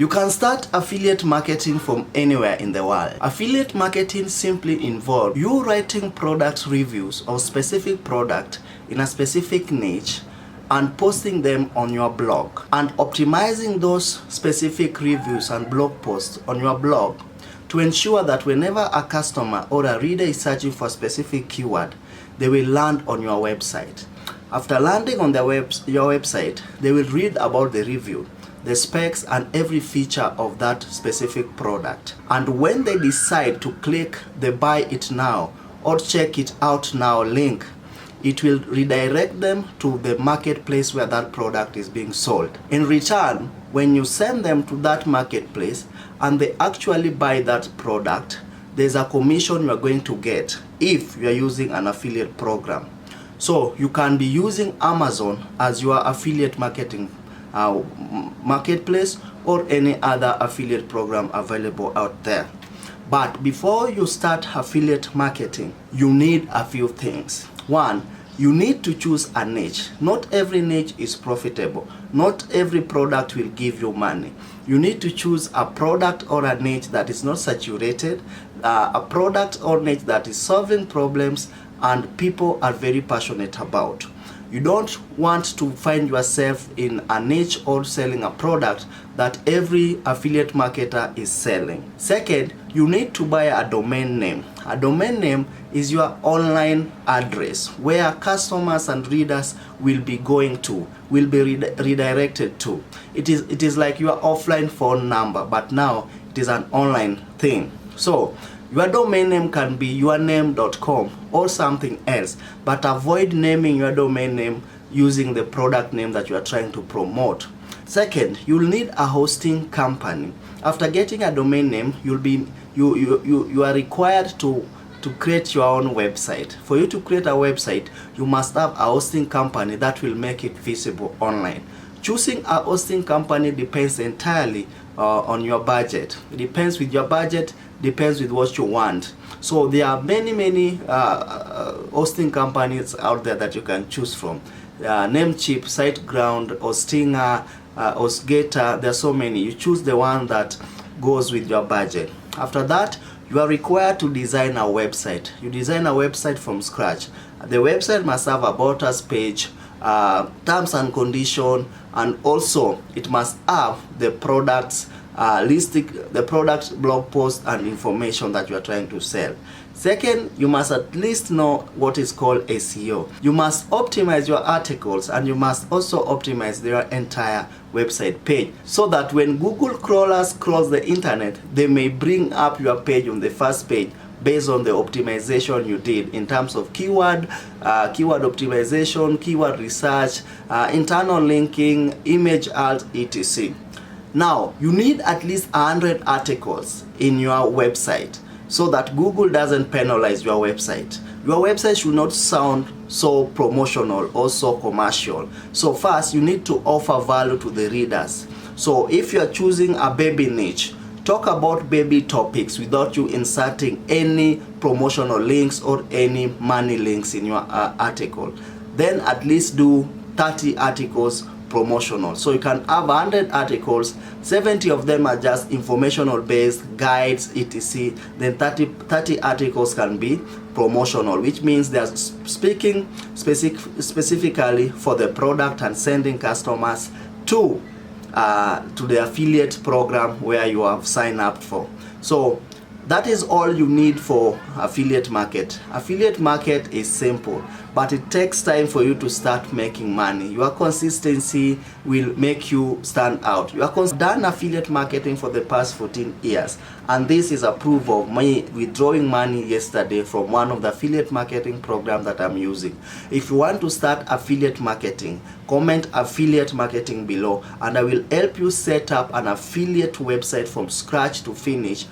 You can start affiliate marketing from anywhere in the world. Affiliate marketing simply involves you writing product reviews of specific product in a specific niche and posting them on your blog and optimizing those specific reviews and blog posts on your blog to ensure that whenever a customer or a reader is searching for a specific keyword, they will land on your website. After landing on your website, they will read about the review, the specs and every feature of that specific product. And when they decide to click the buy it now or check it out now link, it will redirect them to the marketplace where that product is being sold. In return, when you send them to that marketplace and they actually buy that product, there's a commission you are going to get if you are using an affiliate program. So you can be using Amazon as your affiliate marketing marketplace or any other affiliate program available out there. But before you start affiliate marketing, you need a few things. One, you need to choose a niche. Not every niche is profitable. Not every product will give you money. You need to choose a product or a niche that is not saturated, a product or niche that is solving problems and people are very passionate about. You don't want to find yourself in a niche or selling a product that every affiliate marketer is selling. Second, you need to buy a domain name. A domain name is your online address where customers and readers will be going to, will be redirected to. It is like your offline phone number, but now it is an online thing. So your domain name can be yourname.com or something else, but avoid naming your domain name using the product name that you are trying to promote. Second, you'll need a hosting company. After getting a domain name, you are required to create your own website. For you to create a website, you must have a hosting company that will make it visible online. Choosing a hosting company depends entirely on your budget. It depends with your budget, depends with what you want. So there are many hosting companies out there that you can choose from. Namecheap, SiteGround, Hostinger, HostGator, there are so many. You choose the one that goes with your budget. After that, you are required to design a website. You design a website from scratch. The website must have a about us page, terms and condition, and also it must have the products listing, the product blog post and information that you are trying to sell. Second, you must at least know what is called SEO. You must optimize your articles and you must also optimize their entire website page so that when Google crawlers crawl the internet, they may bring up your page on the first page based on the optimization you did in terms of keyword optimization, keyword research, internal linking, image alt, etc. Now, you need at least 100 articles in your website so that Google doesn't penalize your website. Your website should not sound so promotional or so commercial. So first, you need to offer value to the readers. So if you are choosing a baby niche, talk about baby topics without you inserting any promotional links or any money links in your article. Then at least do 30 articles promotional. So you can have 100 articles, 70 of them are just informational based, guides, etc. Then 30 articles can be promotional, which means they are speaking specifically for the product and sending customers to the affiliate program where you have signed up for. So that is all you need for affiliate market. Affiliate market is simple, but it takes time for you to start making money. Your consistency will make you stand out. You have done affiliate marketing for the past 14 years, and this is a proof of me withdrawing money yesterday from one of the affiliate marketing programs that I'm using. If you want to start affiliate marketing, comment affiliate marketing below, and I will help you set up an affiliate website from scratch to finish